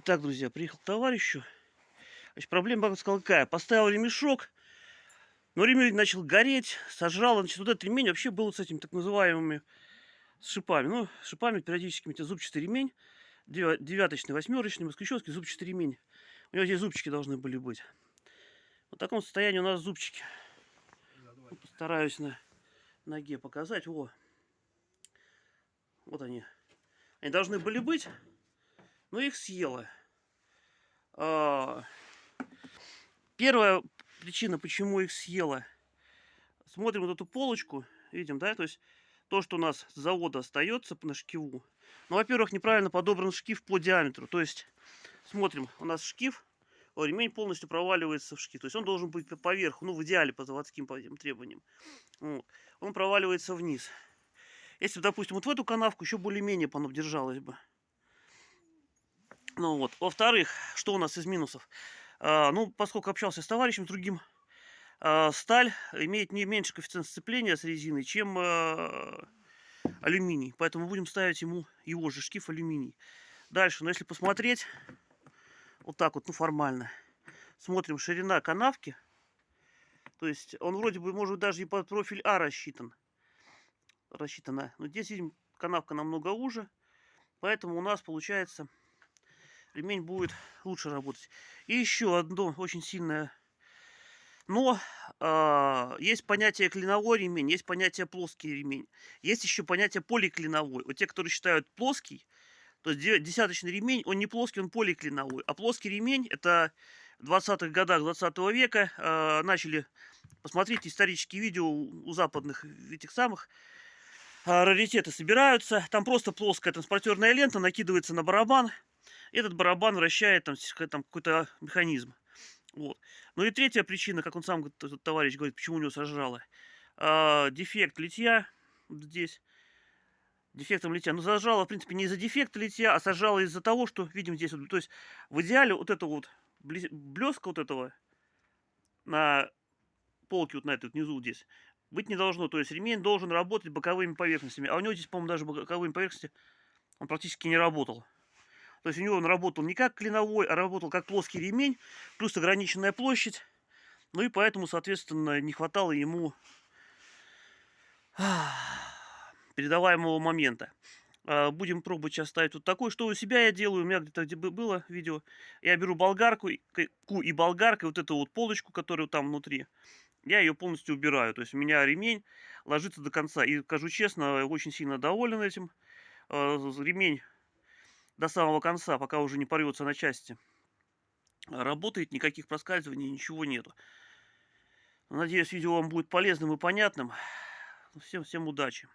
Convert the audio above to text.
Итак, друзья, приехал к товарищу. Значит, проблема, как сказал, какая? Поставил ремешок, но ремень начал гореть, сожрал. Значит, вот этот ремень вообще был с этими так называемыми с шипами. Ну, с шипами периодически это зубчатый ремень, девяточный, восьмерочный, москвичевский зубчатый ремень. У него здесь зубчики должны были быть. В таком состоянии у нас зубчики. Постараюсь на ноге показать. Во. Вот они. Они должны были быть, но их съело. Первая причина, почему их съела. Смотрим вот эту полочку, видим, да, то есть то, что у нас с завода остается на шкиву. Ну, во-первых, неправильно подобран шкив по диаметру. То есть, смотрим, у нас шкив, ремень полностью проваливается в шкив. То есть он должен быть поверху, ну, в идеале по заводским по этим требованиям. Вот. Он проваливается вниз. Если, допустим, вот в эту канавку еще более-менее держалось бы. Ну вот. Во-вторых, что у нас из минусов? Ну, поскольку общался с товарищем другим, сталь имеет не меньше коэффициент сцепления с резиной, чем алюминий. Поэтому будем ставить ему его же шкив алюминий. Дальше, но если посмотреть, вот так вот, ну формально, смотрим ширина канавки. То есть он вроде бы может даже и под профиль А рассчитана. Но здесь, видим, канавка намного уже. Поэтому у нас получается ремень будет лучше работать. И еще одно очень сильное но есть понятие клиновой ремень, есть понятие плоский ремень. Есть еще понятие поликлиновой. Вот те, которые считают плоский, то есть десяточный ремень, он не плоский, он поликлиновой. А плоский ремень, это в 20-х годах 20 века начали, посмотрите исторические видео у западных этих самых, раритеты собираются. Там просто плоская транспортерная лента накидывается на барабан. Этот барабан вращает там какой-то механизм. Вот. Ну и третья причина, как он сам, этот товарищ говорит, почему у него сожрало. Дефект литья вот здесь. Дефектом литья. Но сожрало, в принципе, не из-за дефекта литья, а сожрало из-за того, что, видим, здесь вот, то есть в идеале вот это вот блеска вот этого на полке вот на этой вот внизу здесь быть не должно. То есть ремень должен работать боковыми поверхностями. А у него здесь, по-моему, даже боковыми поверхностями он практически не работал. То есть у него он работал не как клиновой, а работал как плоский ремень, плюс ограниченная площадь. Ну и поэтому, соответственно, не хватало ему передаваемого момента. Будем пробовать сейчас ставить вот такой. Что у себя я делаю? У меня где-то где было видео. Я беру болгарку и болгаркой вот эту вот полочку, которая там внутри. Я ее полностью убираю. То есть у меня ремень ложится до конца. И скажу честно, очень сильно доволен этим. Ремень до самого конца, пока уже не порвется на части, работает, никаких проскальзываний, ничего нету. Надеюсь, видео вам будет полезным и понятным. Всем удачи.